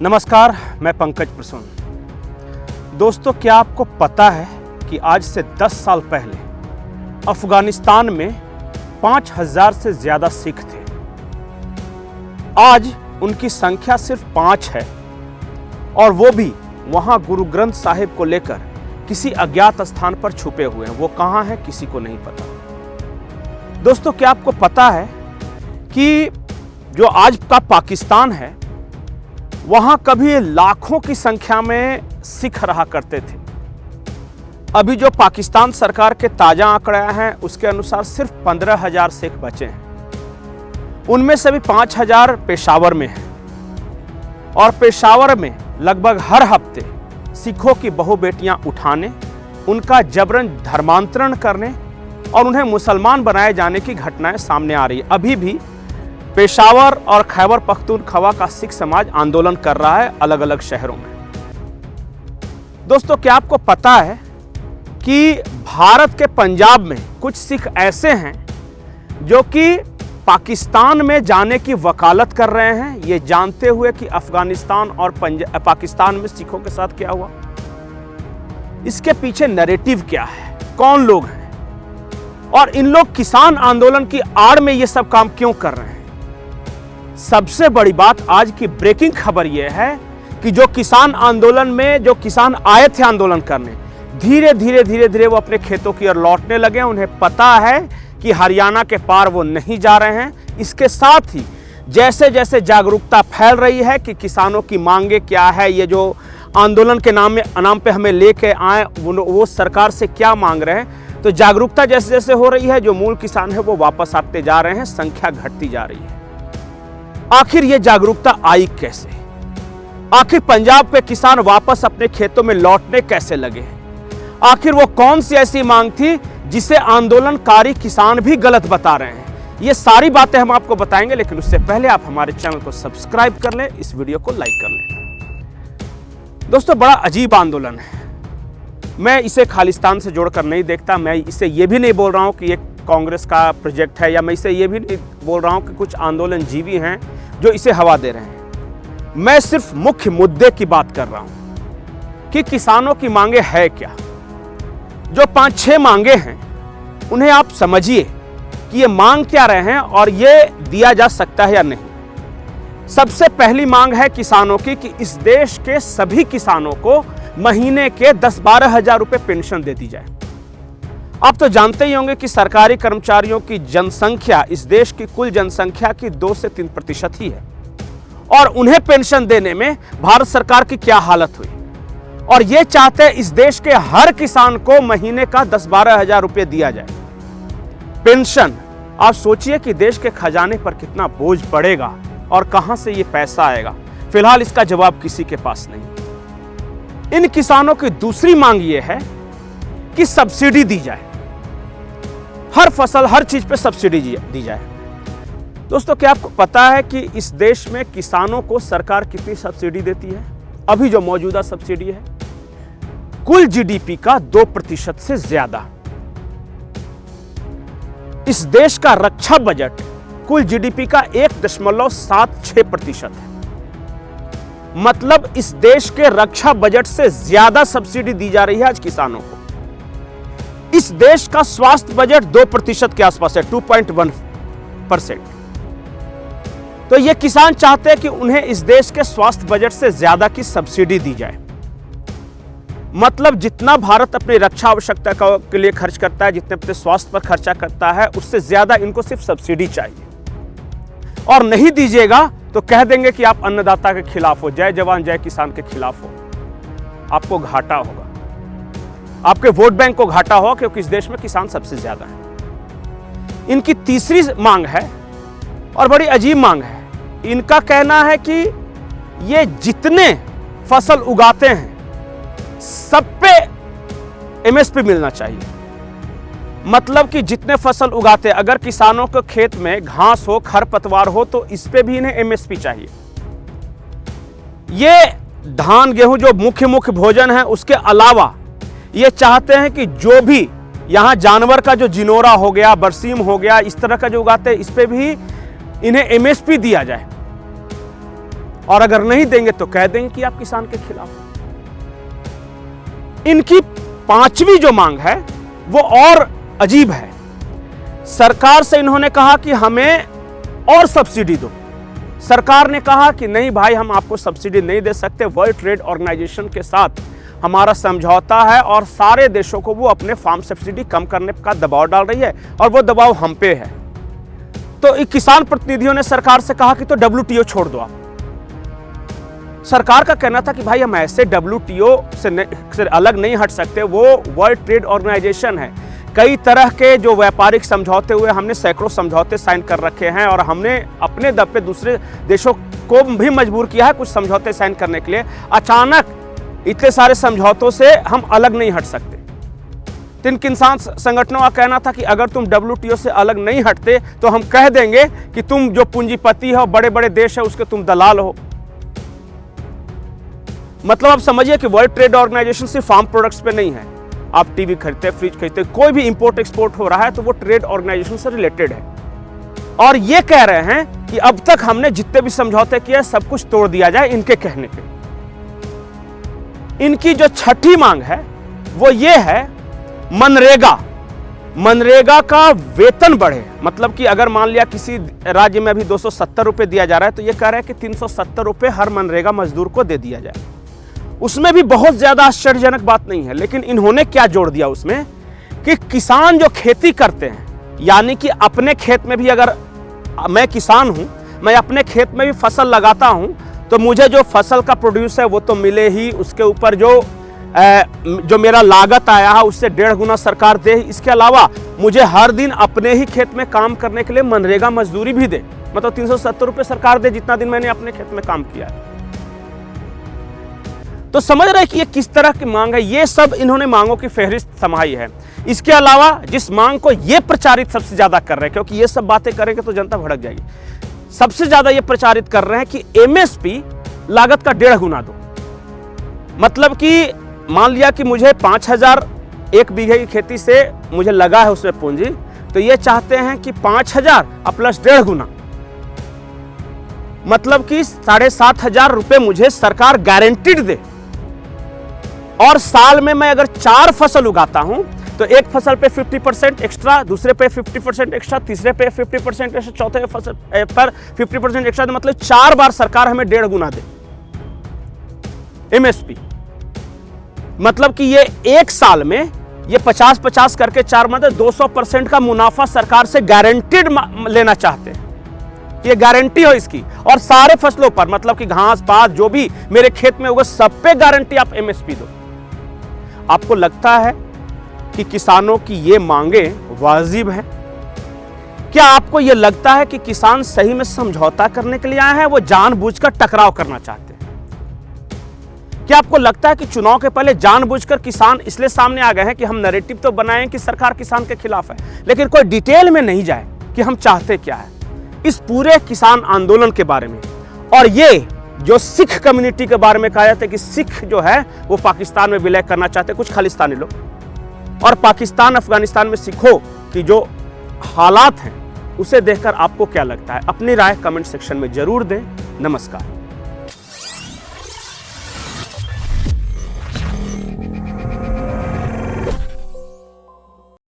नमस्कार, मैं पंकज प्रसून। दोस्तों, क्या आपको पता है कि आज से 10 साल पहले अफगानिस्तान में 5000 से ज्यादा सिख थे। आज उनकी संख्या सिर्फ 5 है और वो भी वहां गुरु ग्रंथ साहिब को लेकर किसी अज्ञात स्थान पर छुपे हुए हैं। वो कहां है किसी को नहीं पता। दोस्तों, क्या आपको पता है कि जो आज का पाकिस्तान है वहां कभी लाखों की संख्या में सिख रहा करते थे। अभी जो पाकिस्तान सरकार के ताजा आंकड़े हैं उसके अनुसार सिर्फ 15,000 सिख बचे हैं। उनमें से भी 5,000 पेशावर में हैं और पेशावर में लगभग हर हफ्ते सिखों की बहु बेटियां उठाने, उनका जबरन धर्मांतरण करने और उन्हें मुसलमान बनाए जाने की घटनाएं सामने आ रही है। अभी भी पेशावर और खैबर पख्तूनख्वा का सिख समाज आंदोलन कर रहा है अलग अलग शहरों में। दोस्तों, क्या आपको पता है कि भारत के पंजाब में कुछ सिख ऐसे हैं जो कि पाकिस्तान में जाने की वकालत कर रहे हैं, ये जानते हुए कि अफगानिस्तान और पाकिस्तान में सिखों के साथ क्या हुआ। इसके पीछे नैरेटिव क्या है, कौन लोग हैं और इन लोग किसान आंदोलन की आड़ में ये सब काम क्यों कर रहे हैं। सबसे बड़ी बात, आज की ब्रेकिंग खबर यह है कि जो किसान आंदोलन में जो किसान आए थे आंदोलन करने, धीरे धीरे वो अपने खेतों की ओर लौटने लगे। उन्हें पता है कि हरियाणा के पार वो नहीं जा रहे हैं। इसके साथ ही जैसे जैसे जागरूकता फैल रही है कि किसानों की मांगे क्या है, ये जो आंदोलन के नाम पे हमें लेके आए वो सरकार से क्या मांग रहे हैं, तो जागरूकता जैसे जैसे हो रही है, जो मूल किसान है वो वापस आते जा रहे हैं, संख्या घटती जा रही है। आखिर ये जागरूकता आई कैसे? आखिर पंजाब के किसान वापस अपने खेतों में लौटने कैसे लगे? आखिर वो कौन सी ऐसी मांग थी जिसे आंदोलनकारी किसान भी गलत बता रहे हैं? ये सारी बातें हम आपको बताएंगे, लेकिन उससे पहले आप हमारे चैनल को सब्सक्राइब कर लें, इस वीडियो को लाइक कर लें। दोस्तों, बड़ा अजीब आंदोलन है। मैं इसे खालिस्तान से जोड़कर नहीं देखता। मैं इसे ये भी नहीं बोल रहा हूं कि ये कांग्रेस का प्रोजेक्ट है, या मैं इसे ये भी नहीं बोल रहा हूं कि कुछ आंदोलन जीवी हैं जो इसे हवा दे रहे हैं। मैं सिर्फ मुख्य मुद्दे की बात कर रहा हूं कि किसानों की मांगे है क्या। जो 5-6 मांगे हैं उन्हें आप समझिए कि ये मांग क्या रहे हैं और ये दिया जा सकता है या नहीं। सबसे पहली मांग है किसानों की कि इस देश के सभी किसानों को महीने के 10-12 हजार रुपए पेंशन दे दी जाए। आप तो जानते ही होंगे कि सरकारी कर्मचारियों की जनसंख्या इस देश की कुल जनसंख्या की 2 से 3% ही है और उन्हें पेंशन देने में भारत सरकार की क्या हालत हुई। और ये चाहते हैं इस देश के हर किसान को महीने का 10-12 हजार रुपये दिया जाए पेंशन। आप सोचिए कि देश के खजाने पर कितना बोझ पड़ेगा और कहां से ये पैसा आएगा। फिलहाल इसका जवाब किसी के पास नहीं। इन किसानों की दूसरी मांग ये है कि सब्सिडी दी जाए, हर फसल हर चीज पे सब्सिडी दी जाए। दोस्तों, क्या आपको पता है कि इस देश में किसानों को सरकार कितनी सब्सिडी देती है? अभी जो मौजूदा सब्सिडी है कुल जीडीपी का 2% से ज्यादा। इस देश का रक्षा बजट कुल जीडीपी का 1.76% है। मतलब इस देश के रक्षा बजट से ज्यादा सब्सिडी दी जा रही है आज किसानों को। इस देश का स्वास्थ्य बजट 2% के आसपास है, 2.1%। तो ये किसान चाहते हैं कि उन्हें इस देश के स्वास्थ्य बजट से ज्यादा की सब्सिडी दी जाए। मतलब जितना भारत अपनी रक्षा आवश्यकता के लिए खर्च करता है, जितने अपने स्वास्थ्य पर खर्चा करता है, उससे ज्यादा इनको सिर्फ सब्सिडी चाहिए। और नहीं दीजिएगा तो कह देंगे कि आप अन्नदाता के खिलाफ हो, जय जवान जय किसान के खिलाफ हो। आपको घाटा होगा, आपके वोट बैंक को घाटा होगा, क्योंकि इस देश में किसान सबसे ज्यादा है। इनकी तीसरी मांग है और बड़ी अजीब मांग है। इनका कहना है कि ये जितने फसल उगाते हैं सब पे एमएसपी मिलना चाहिए। मतलब कि जितने फसल उगाते हैं, अगर किसानों के खेत में घास हो, खरपतवार हो, तो इस पे भी इन्हें एमएसपी चाहिए। ये धान गेहूं जो मुख्य भोजन है, उसके अलावा ये चाहते हैं कि जो भी यहाँ जानवर का जो जिनोरा हो गया, बरसीम हो गया, इस तरह का जो उगाते हैं, इस पे भी इन्हें एमएसपी दिया जाए। और अगर नहीं देंगे तो कह देंगे कि आप किसान के खिलाफ हैं। इनकी पांचवी जो मांग है वो और अजीब है। सरकार से इन्होंने कहा कि हमें और सब्सिडी दो। सरकार ने कहा कि नहीं भाई, हम आपको सब्सिडी नहीं दे सकते। वर्ल्ड ट्रेड ऑर्गेनाइजेशन के साथ हमारा समझौता है और सारे देशों को वो अपने फार्म सब्सिडी कम करने का दबाव डाल रही है और वो दबाव हम पे है। तो किसान प्रतिनिधियों ने सरकार से कहा कि तो WTO छोड़ दो आप। सरकार का कहना था कि भाई हम ऐसे WTO से अलग नहीं हट सकते, वो वर्ल्ड ट्रेड ऑर्गेनाइजेशन है। कई तरह के जो व्यापारिक समझौते हुए, हमने सैकड़ों समझौते साइन कर रखे हैं और हमने अपने दम पे दूसरे देशों को भी मजबूर किया है कुछ समझौते साइन करने के लिए। अचानक इतने सारे समझौतों से हम अलग नहीं हट सकते। तो इन किसान संगठनों का कहना था कि अगर तुम WTO से अलग नहीं हटते तो हम कह देंगे कि तुम जो पूंजीपति हो, बड़े बड़े देश है, उसके तुम दलाल हो। मतलब आप समझिए कि वर्ल्ड ट्रेड ऑर्गेनाइजेशन सिर्फ फार्म प्रोडक्ट्स पे नहीं है। आप टीवी खरीदते, फ्रिज खरीदते, कोई भी इंपोर्ट एक्सपोर्ट हो रहा है तो वो ट्रेड ऑर्गेनाइजेशन से रिलेटेड है। और ये कह रहे हैं कि अब तक हमने जितने भी समझौते किए सब कुछ तोड़ दिया जाए इनके कहने पे। इनकी जो छठी मांग है वो ये है मनरेगा का वेतन बढ़े। मतलब कि अगर मान लिया किसी राज्य में अभी 270 रुपए दिया जा रहा है तो ये कह रहा है कि 370 रुपए हर मनरेगा मजदूर को दे दिया जाए। उसमें भी बहुत ज्यादा आश्चर्यजनक बात नहीं है, लेकिन इन्होंने क्या जोड़ दिया उसमें कि किसान जो खेती करते हैं, यानी कि अपने खेत में भी, अगर मैं किसान हूं, मैं अपने खेत में भी फसल लगाता हूं तो मुझे जो फसल का प्रोड्यूस है वो तो मिले ही, उसके ऊपर जो मेरा लागत आया है उससे 1.5 गुना सरकार दे। इसके अलावा मुझे हर दिन अपने ही खेत में काम करने के लिए मनरेगा मजदूरी भी दे। मतलब 370 रुपए सरकार दे जितना दिन मैंने अपने खेत में काम किया है। तो समझ रहे हैं कि ये किस तरह की मांग है। ये सब इन्होंने मांगों की फहरिस्त समाई है। इसके अलावा जिस मांग को ये प्रचारित सबसे ज्यादा कर रहे हैं, क्योंकि ये सब बातें करेंगे तो जनता भड़क जाएगी, सबसे ज्यादा ये प्रचारित कर रहे हैं कि MSP लागत का 1.5 गुना दो। मतलब कि मान लिया कि मुझे 5,000 1 बीघे की खेती से मुझे लगा है उसमें पूंजी, तो ये चाहते हैं कि 5,000 प्लस 1.5 गुना, मतलब कि 7,500 रुपए मुझे सरकार गारंटीड दे। और साल में मैं अगर 4 फसल उगाता हूं तो एक फसल पे 50% एक्स्ट्रा, दूसरे पे 50% एक्स्ट्रा, तीसरे पे 50% एक्स्ट्रा, चौथे फसल पर 50% एक्स्ट्रा, मतलब 4 बार सरकार हमें 1.5 गुना दे MSP। मतलब कि ये एक साल में ये 50-50 करके 4 मतलब 200% का मुनाफा सरकार से गारंटीड लेना चाहते हैं। ये गारंटी हो इसकी, और सारे फसलों पर, मतलब कि घास पात जो भी मेरे खेत में होगा सब पे गारंटी आप MSP दो। आपको लगता है कि किसानों की ये मांगे वाजिब है? क्या आपको ये लगता है कि किसान सही में समझौता करने के लिए आए हैं, वो जानबूझकर टकराव करना चाहते हैं? क्या आपको लगता है कि चुनाव के पहले जानबूझकर किसान इसलिए सामने आ गए हैं कि हम नैरेटिव तो बनाएं कि सरकार किसान के खिलाफ है, लेकिन कोई डिटेल में नहीं जाए कि हम चाहते क्या है इस पूरे किसान आंदोलन के बारे में? और ये जो सिख कम्युनिटी के बारे में कहा जाता है कि सिख जो है वो पाकिस्तान में विलय करना चाहते हैं, कुछ खालिस्तानी लोग, और पाकिस्तान अफगानिस्तान में सिखों की जो हालात हैं उसे देखकर आपको क्या लगता है? अपनी राय कमेंट सेक्शन में जरूर दें। नमस्कार।